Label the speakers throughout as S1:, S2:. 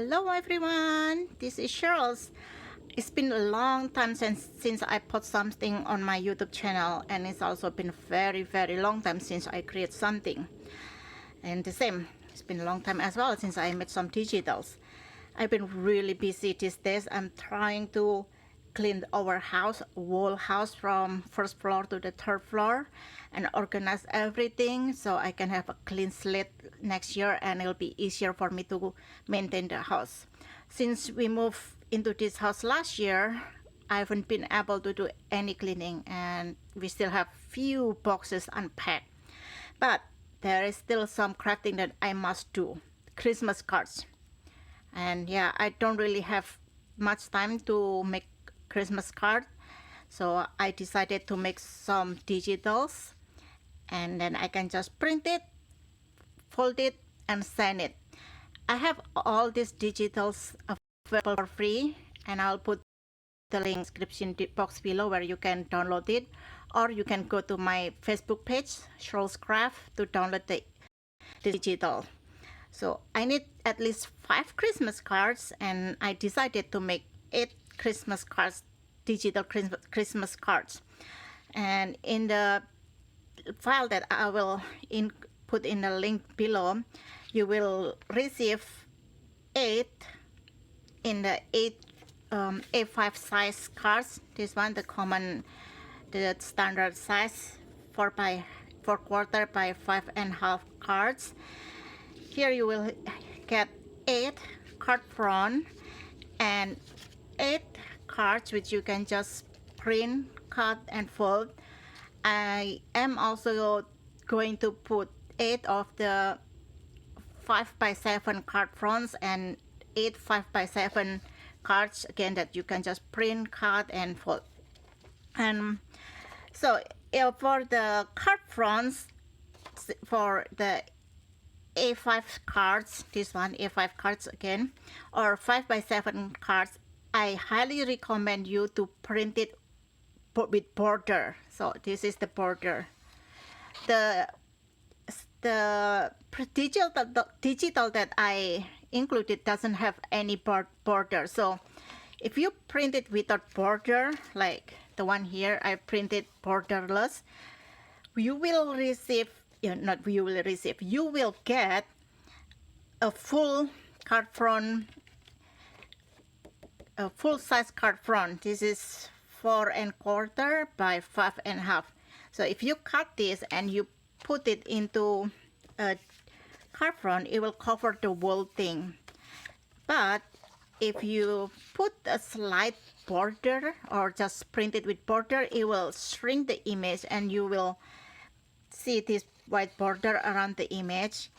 S1: Hello everyone, this is Sherls. It's been a long time since I put something on my YouTube channel, and it's also been very long time since I create something. And the same, it's been a long time as well since I made some digitals. I've been really busy these days. I'm trying to clean our house, whole house from first floor to the third floor, and organize everything so I can have a clean slate next year, and it'll be easier for me to maintain the house. Since we moved into this house last year, I haven't been able to do any cleaning, and we still have few boxes unpacked. But there is still some crafting that I must do. Christmas cards. And yeah, I don't really have much time to make Christmas card, so I decided to make some digitals, and then I can just print it, fold it, and send it. I have all these digitals available for free, and I'll put the link in the description box below where you can download it, or you can go to my Facebook page, Sherls Craft, to download the digital. So I need at least 5 Christmas cards, and I decided to make 8 Christmas cards, digital Christmas cards. And in the file that I will put in the link below, you will receive 8 in the 8 A5 size cards. This one, the standard size, 4 quarter by 5.5 cards. Here you will get 8 card front and 8 cards which you can just print, cut, and fold. I am also going to put 8 of the 5x7 card fronts and 8 5x7 cards again that you can just print, cut, and fold. And so for the card fronts, for the A5 cards, this one A5 cards again, or 5x7 cards, I highly recommend you to print it with border. So this is the border. The digital that I included doesn't have any border. So if you print it without border, like the one here, I printed borderless, you will receive, you will get a full card front, a full size card front. This is 4.25 by 5.5. So if you cut this and you put it into a card front, it will cover the whole thing. But if you put a slight border or just print it with border, it will shrink the image, and you will see this white border around the image.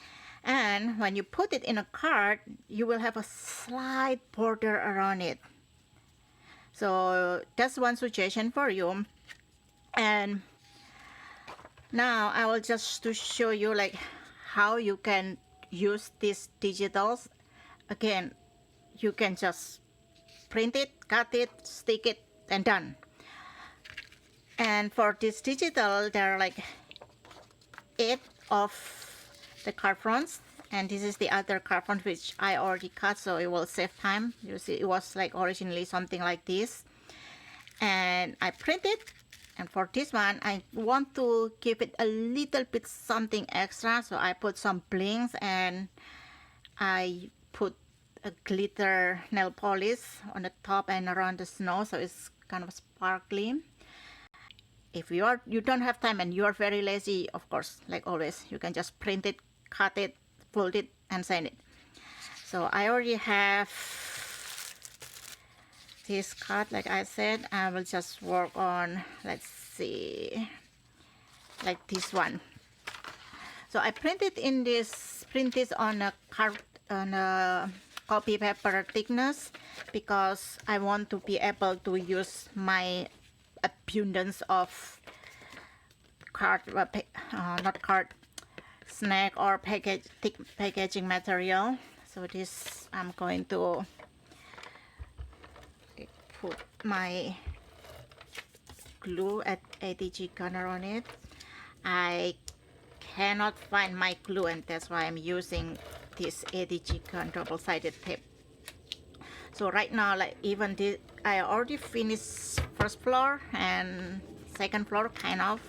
S1: And when you put it in a card, you will have a slight border around it. So that's one suggestion for you. And now I will just to show you like how you can use these digitals. Again, you can just print it, cut it, stick it, and done. And for this digital, there are like 8 of the card fronts, and this is the other card front which I already cut, so it will save time. You see, it was like originally something like this, and I printed. And for this one, I want to give it a little bit something extra, so I put some blinks, and I put a glitter nail polish on the top and around the snow, so it's kind of sparkly. If you don't have time and you are very lazy, of course, like always, you can just print it, cut it, fold it, and send it. So I already have this card, like I said. I will just work on, let's see, like this one. So I print this on a card, on a copy paper thickness, because I want to be able to use my abundance of snack or packaging material. So this, I'm going to put my glue at ATG gunner on it. I cannot find my glue, and that's why I'm using this ATG gun double-sided tape So right now, like even this, I already finished first floor and second floor kind of.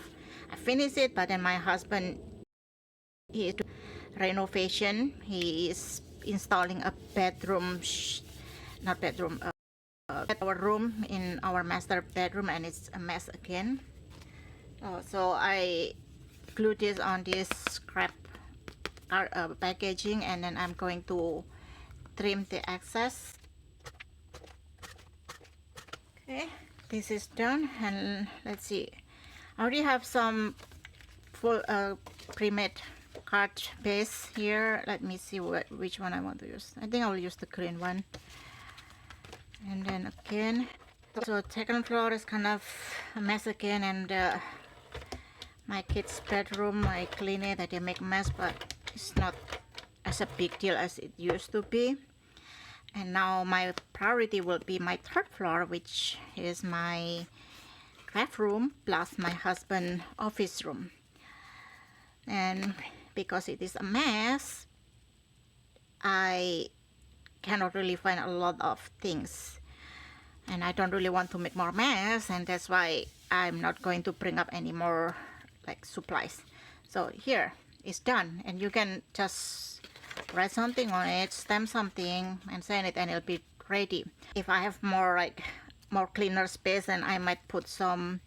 S1: I finished it, but then my husband, he is doing renovation. He is installing a bedroom, not bedroom, our room in our master bedroom, and it's a mess again. So I glue this on this scrap packaging, and then I'm going to trim the excess. Okay, this is done, and let's see. I already have some full pre-made card base here. Let me see which one I want to use. I think I will use the green one. And then again, so second floor is kind of a mess again, and my kids' bedroom, I clean it. I did make a mess, but it's not as a big deal as it used to be. And now my priority will be my third floor, which is my craft room plus my husband's office room. And because it is a mess, I cannot really find a lot of things, and I don't really want to make more mess, and that's why I'm not going to bring up any more like supplies. So here it's done, and you can just write something on it, stamp something and send it, and it'll be ready. If I have more cleaner space, then I might put some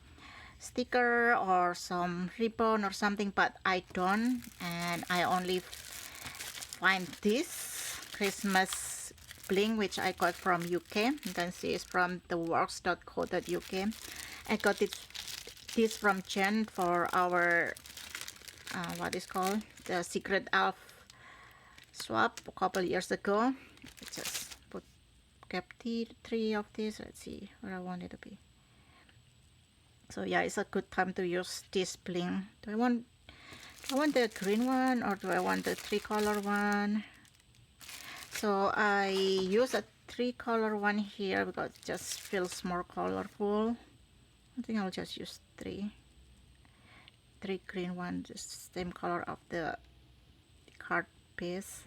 S1: sticker or some ribbon or something, but I don't, and I only find this Christmas bling, which I got from UK. You can see it's from theworks.co.uk. I got this from Jen for our what is called the Secret Elf swap a couple years ago. I just kept three of these. Let's see where I want it to be. So yeah, it's a good time to use this bling. Do I want the green one, or do I want the 3-color one? So I use a 3-color one here because it just feels more colorful. I think I'll just use three green ones, just same color of the card piece.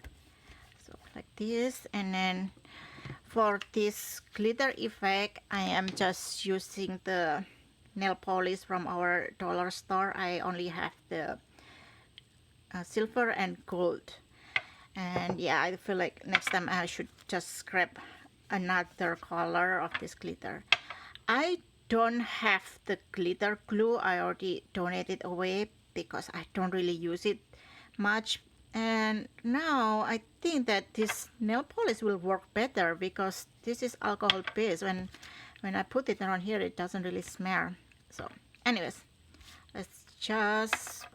S1: So like this. And then for this glitter effect, I am just using the nail polish from our dollar store. I only have the silver and gold, and yeah, I feel like next time I should just scrap another color of this glitter. I don't have the glitter glue. I already donated away because I don't really use it much, and now I think that this nail polish will work better because this is alcohol based. When I put it around here, it doesn't really smell. So anyways, let's just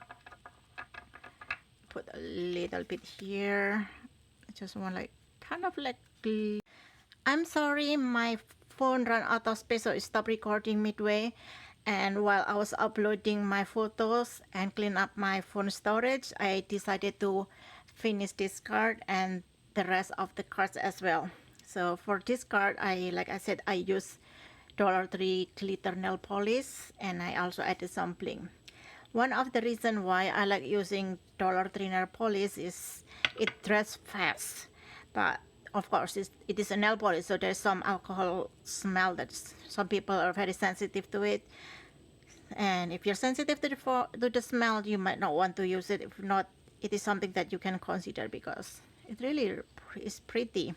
S1: put a little bit here. I just want like kind of like I'm sorry, my phone ran out of space, so it stopped recording midway. And while I was uploading my photos and clean up my phone storage, I decided to finish this card and the rest of the cards as well. So for this card, like I said, I use $3 glitter nail polish, and I also added some bling. One of the reasons why I like using $3 nail polish is it dries fast, but of course it is a nail polish, so there's some alcohol smell that some people are very sensitive to it. And if you're sensitive to the smell, you might not want to use it. If not, it is something that you can consider because it really is pretty.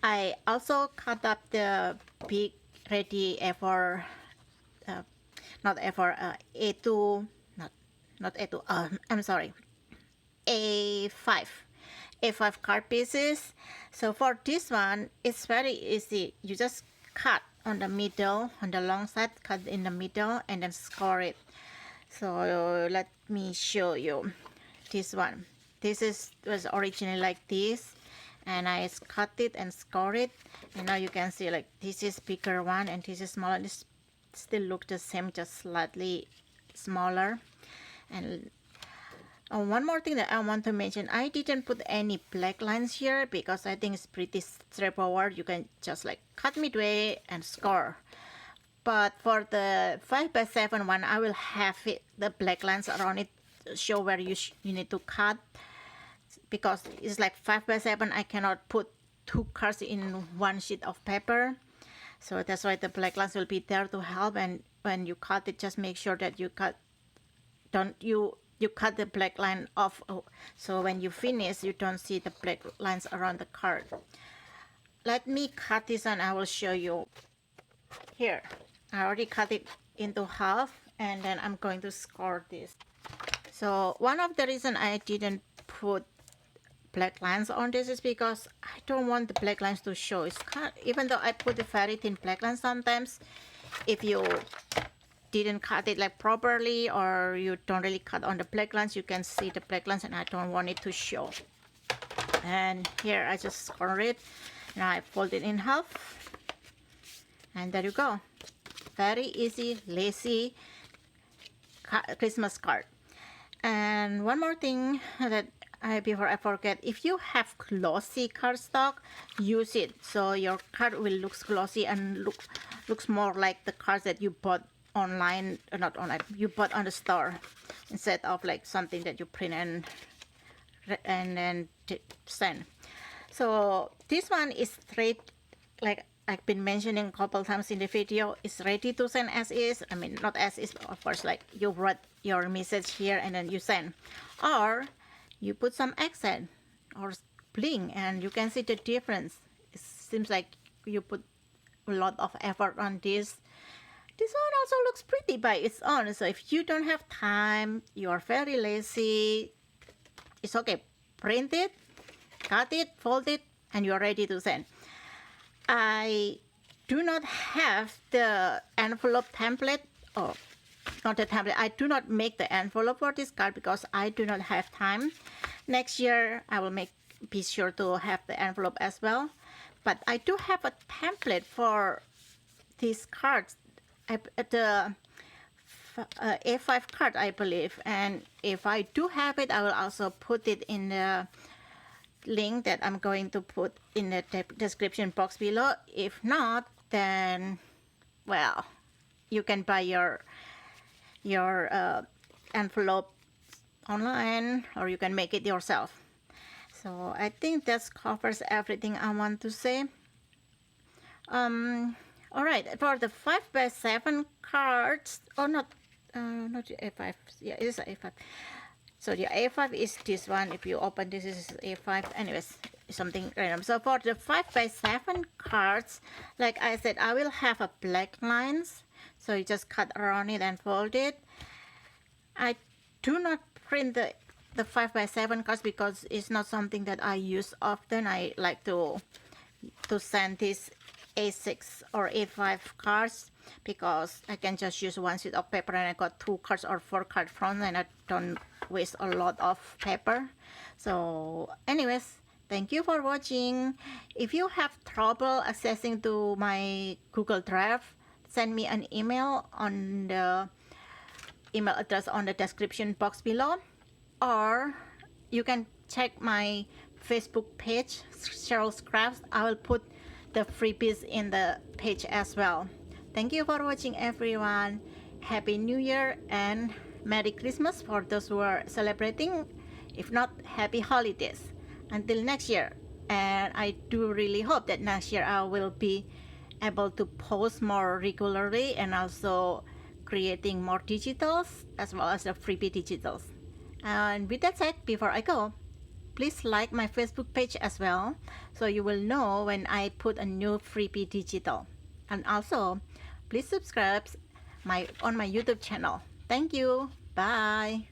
S1: I also cut up the big ready A4, not A4, A2, not A2, I'm sorry, A5 card pieces. So for this one, it's very easy. You just cut on the middle, on the long side, cut in the middle, and then score it. So let me show you this one. This was originally like this, and I cut it and score it, and now you can see like this is bigger one and this is smaller. This still look the same, just slightly smaller. And one more thing that I want to mention, I didn't put any black lines here because I think it's pretty straightforward. You can just like cut midway and score. But for the 5x7 one, I will have the black lines around it, show where you need to cut, because it's like 5x7. I cannot put 2 cards in one sheet of paper. So that's why the black lines will be there to help. And when you cut it, just make sure that you cut the black line off, so when you finish you don't see the black lines around the card. Let me cut this and I will show you. Here, I already cut it into half, and then I'm going to score this. So one of the reason I didn't put black lines on this is because I don't want the black lines to show. Even though I put the very thin black lines, sometimes if you didn't cut it like properly, or you don't really cut on the black lines, you can see the black lines, and I don't want it to show. And here I just score it. Now I fold it in half, and there you go. Very easy, lazy Christmas card. And one more thing that before I forget, if you have glossy cardstock, use it so your card will look glossy and looks more like the cards that you bought online, not online, you bought on the store, instead of like something that you print and then send. So this one is straight, like I've been mentioning a couple times in the video, it's ready to send as is. I mean, not as is, of course, like you write your message here and then you send, or you put some accent or bling and you can see the difference. It seems like you put a lot of effort on this. This one also looks pretty by its own. So if you don't have time, you are very lazy, it's okay. Print it, cut it, fold it, and you're ready to send. I do not have the envelope template, or not the template. I do not make the envelope for this card because I do not have time. Next year, I will be sure to have the envelope as well. But I do have a template for these cards. The A5 card, I believe, and if I do have it, I will also put it in the link that I'm going to put in the description box below. If not, then well, you can buy your envelope online, or you can make it yourself. So I think that covers everything I want to say. All right, for the 5x7 cards, or not the A5, yeah, it is A5. So the A5 is this one. If you open this, is A5. Anyways, something random. So for the 5x7 cards, like I said, I will have a black lines. So you just cut around it and fold it. I do not print the 5x7 cards because it's not something that I use often. I like to send this A6 or A5 cards because I can just use one sheet of paper and I got 2 cards or 4 cards from, and I don't waste a lot of paper. So anyways, thank you for watching. If you have trouble accessing to my Google Drive, send me an email on the email address on the description box below, or you can check my Facebook page, Sherls Crafts. I will put the freebies in the page as well. Thank you for watching, everyone. Happy New Year and Merry Christmas for those who are celebrating. If not, happy holidays until next year. And I do really hope that next year I will be able to post more regularly, and also creating more digitals as well as the freebie digitals. And with that said, before I go, please like my Facebook page as well, so you will know when I put a new freebie digital. And also, please subscribe on my YouTube channel. Thank you. Bye.